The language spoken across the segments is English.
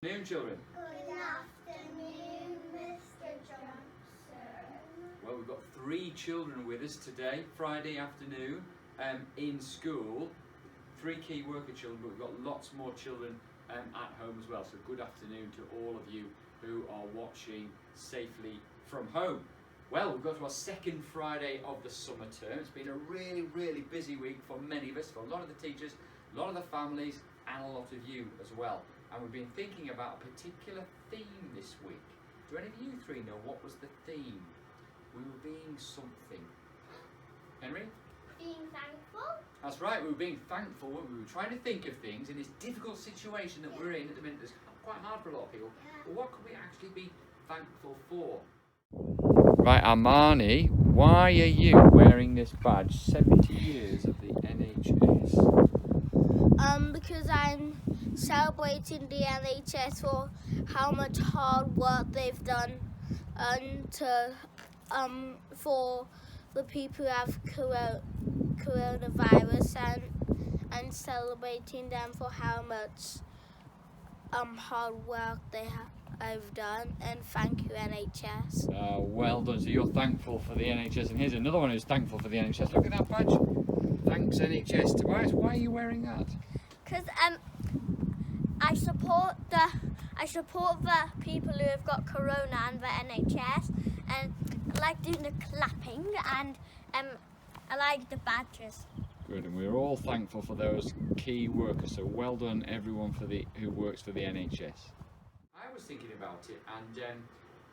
Good afternoon, children. Good afternoon, Mr. Johnson. Well, we've got 3 children with us today, Friday afternoon, in school. 3 key worker children, but we've got lots more children at home as well. So good afternoon to all of you who are watching safely from home. Well, we've got to our second Friday of the summer term. It's been a really busy week for many of us, for a lot of the teachers, a lot of the families, and a lot of you as well. And we've been thinking about a particular theme this week. Do any of you 3 know what was the theme? We were being something. Henry? Being thankful? That's right, we were being thankful. We were trying to think of things in this difficult situation that we're in at the minute. It's quite hard for a lot of people. But what could we actually be thankful for? Right, Armani, why are you wearing this badge? 70 years of the NHS. Because I'm celebrating the NHS for how much hard work they've done for the people who have coronavirus and celebrating them for how much hard work they have done, and thank you NHS. Well done, so you're thankful for the NHS, and here's another one who's thankful for the NHS. Look at that badge. Thanks NHS. Tobias, why are you wearing that? Because I support the people who have got corona and the NHS, and I like doing the clapping, and I like the badges. Good, and we're all thankful for those key workers. So well done, everyone who works for the NHS. I was thinking about it, and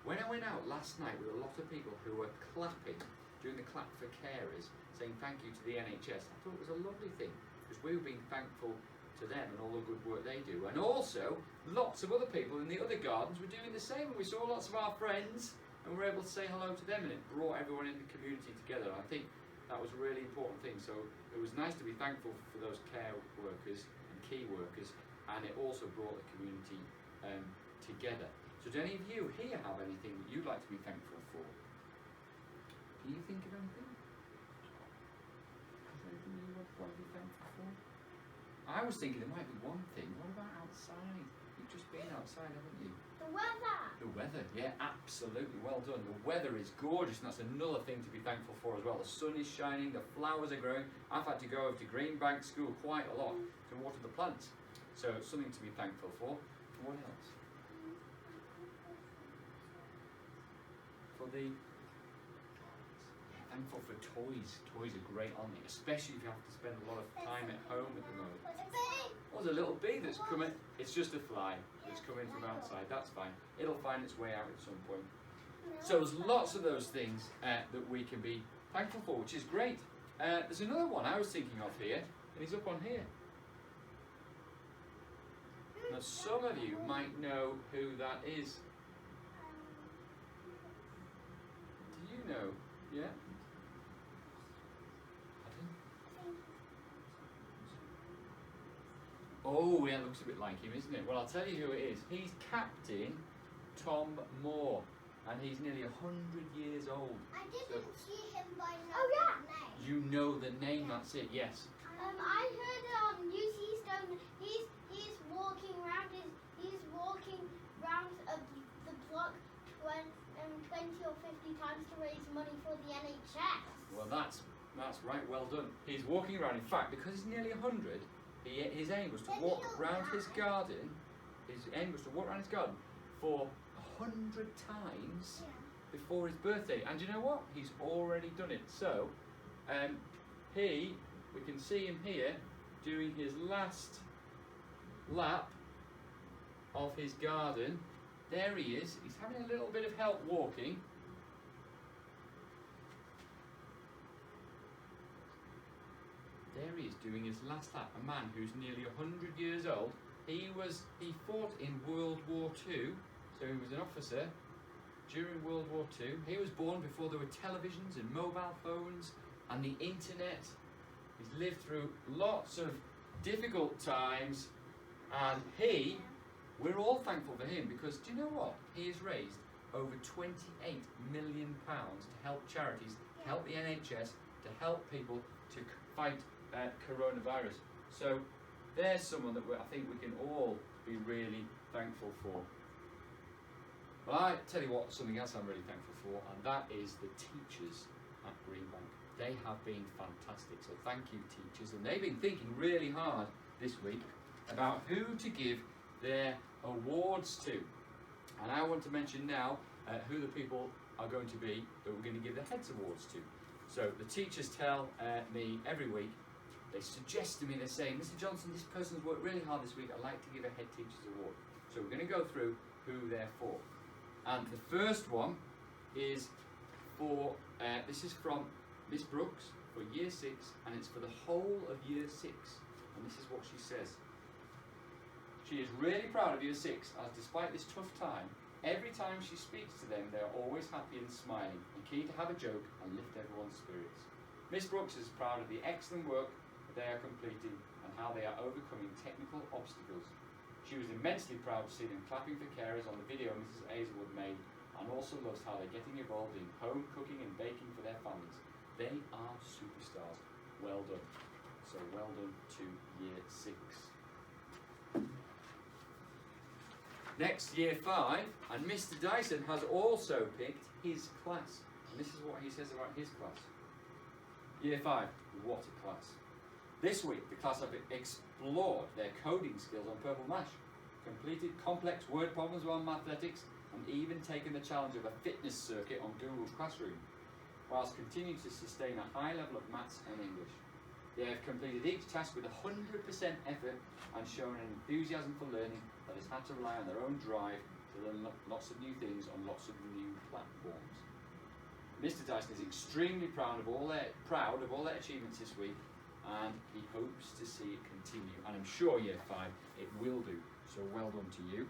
when I went out last night with a lot of people who were clapping, doing the clap for carers, saying thank you to the NHS, I thought it was a lovely thing because we were being thankful to them and all the good work they do. And also, lots of other people in the other gardens were doing the same, and we saw lots of our friends and we were able to say hello to them, and it brought everyone in the community together. I think that was a really important thing. So it was nice to be thankful for those care workers and key workers, and it also brought the community together. So do any of you here have anything that you'd like to be thankful for? Can you think of anything? Is there anything you would want to be thankful for? I was thinking there might be one thing. What about outside? You've just been outside, haven't you? The weather. The weather, yeah, absolutely. Well done. The weather is gorgeous, and that's another thing to be thankful for as well. The sun is shining, the flowers are growing. I've had to go over to Greenbank School quite a lot to water the plants. So it's something to be thankful for. What else? For the thankful for toys. Toys are great, aren't they? Especially if you have to spend a lot of time at home at the moment. Oh, there's a little bee that's coming. It's just a fly that's coming from outside. That's fine. It'll find its way out at some point. So there's lots of those things that we can be thankful for, which is great. There's another one I was thinking of here, and he's up on here. Now some of you might know who that is. Do you know? Yeah? Oh, yeah, looks a bit like him, isn't it? Well, I'll tell you who it is. He's Captain Tom Moore, and he's nearly 100 years old. I didn't see him by name. You know the name, that's it, yes. I heard it on news. He's walking around. He's walking around the block 20 or 50 times to raise money for the NHS. Well, that's right, well done. He's walking around, in fact, because he's nearly 100, his aim was to walk around his garden. His aim was to walk around his garden for 100 times before his birthday. And you know what? He's already done it. So, we can see him here doing his last lap of his garden. There he is. He's having a little bit of help walking. There he is doing his last lap. A man who's nearly 100 years old. He fought in World War II, so he was an officer during World War II. He was born before there were televisions and mobile phones and the internet. He's lived through lots of difficult times, and we're all thankful for him because do you know what? He has raised over £28 million to help charities, to help the NHS, to help people to fight coronavirus. So there's someone that I think we can all be really thankful for? Well, I tell you what, something else I'm really thankful for, and that is the teachers at Greenbank. They have been fantastic, so thank you, teachers. And they've been thinking really hard this week about who to give their awards to. And I want to mention now who the people are going to be that we're going to give the Heads Awards to. So the teachers tell me every week, they suggest to me, they're saying, Mr. Johnson, this person's worked really hard this week, I'd like to give a Head Teachers Award. So we're going to go through who they're for. And the first one is for, this is from Miss Brooks for Year 6, and it's for the whole of Year 6. And this is what she says. She is really proud of Year 6, as despite this tough time, every time she speaks to them, they are always happy and smiling, and keen to have a joke and lift everyone's spirits. Miss Brooks is proud of the excellent work that they are completing and how they are overcoming technical obstacles. She was immensely proud to see them clapping for carers on the video Mrs. Aizlewood made, and also loves how they're getting involved in home cooking and baking for their families. They are superstars. Well done. So well done to Year 6. Next, Year 5, and Mr. Dyson has also picked his class. And this is what he says about his class. Year 5, what a class. This week, the class have explored their coding skills on Purple Mash, completed complex word problems on Mathletics, and even taken the challenge of a fitness circuit on Google Classroom, whilst continuing to sustain a high level of maths and English. They have completed each task with 100% effort and shown an enthusiasm for learning that has had to rely on their own drive to learn lots of new things on lots of new platforms. Mr. Dyson is extremely proud of all their achievements this week, and he hopes to see it continue. And I'm sure Year 5 it will do. So well done to you.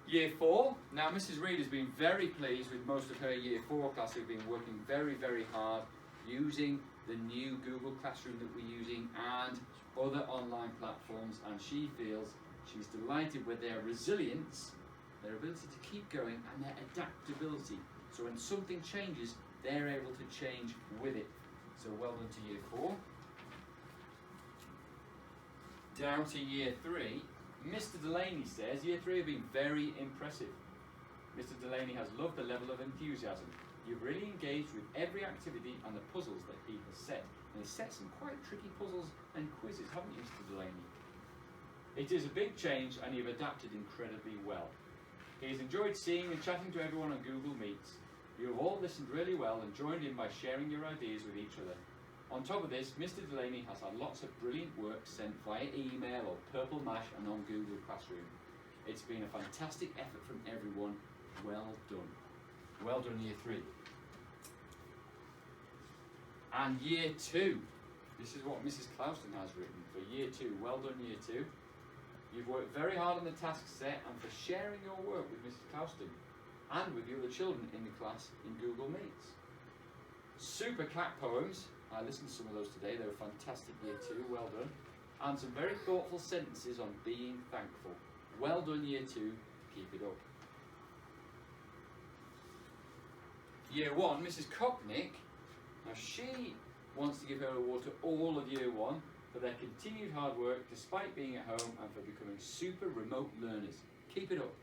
Year 4. Now Mrs. Reed has been very pleased with most of her Year 4 class who've been working very, very hard using the new Google Classroom that we're using and other online platforms, and she feels she's delighted with their resilience, their ability to keep going, and their adaptability. So when something changes, they're able to change with it. So well done to Year 4. Down to Year 3, Mr. Delaney says Year 3 have been very impressive. Mr. Delaney has loved the level of enthusiasm. You've really engaged with every activity and the puzzles that he has set. And he's set some quite tricky puzzles and quizzes, haven't you, Mr. Delaney? It is a big change and you've adapted incredibly well. He has enjoyed seeing and chatting to everyone on Google Meets. You have all listened really well and joined in by sharing your ideas with each other. On top of this, Mr. Delaney has had lots of brilliant work sent via email or Purple Mash and on Google Classroom. It's been a fantastic effort from everyone. Well done. Well done, Year 3. And Year 2. This is what Mrs. Clouston has written for Year 2. Well done, Year 2. You've worked very hard on the task set and for sharing your work with Mrs. Clouston and with the other children in the class in Google Meets. Super cat poems. I listened to some of those today. They were fantastic, Year 2. Well done. And some very thoughtful sentences on being thankful. Well done, Year 2. Keep it up. Year 1, Mrs. Kochnick, now she wants to give her award to all of Year 1 for their continued hard work despite being at home and for becoming super remote learners. Keep it up.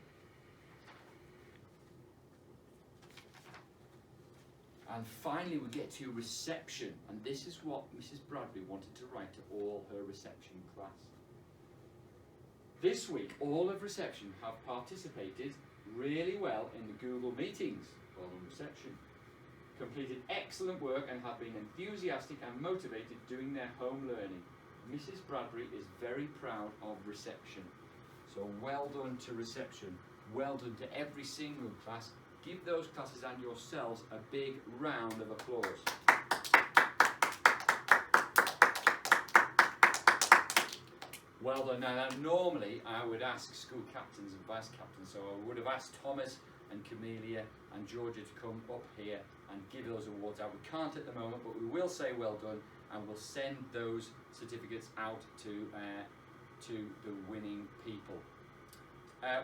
And finally we get to reception, and this is what Mrs. Bradbury wanted to write to all her reception class. This week all of reception have participated really well in the Google meetings. Well done, reception. Completed excellent work and have been enthusiastic and motivated doing their home learning. Mrs. Bradbury is very proud of reception. So well done to reception. Well done to every single class. Give those classes and yourselves a big round of applause. Well done. Now normally I would ask school captains and vice captains, so I would have asked Thomas and Camelia and Georgia to come up here and give those awards out. We can't at the moment, but we will say well done, and we'll send those certificates out to the winning people.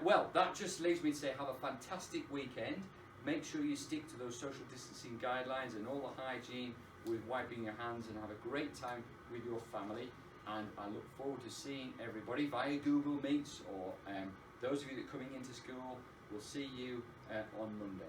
Well, that just leaves me to say have a fantastic weekend. Make sure you stick to those social distancing guidelines and all the hygiene with wiping your hands, and have a great time with your family. and I look forward to seeing everybody via Google Meets, or those of you that are coming into school. We'll see you on Monday.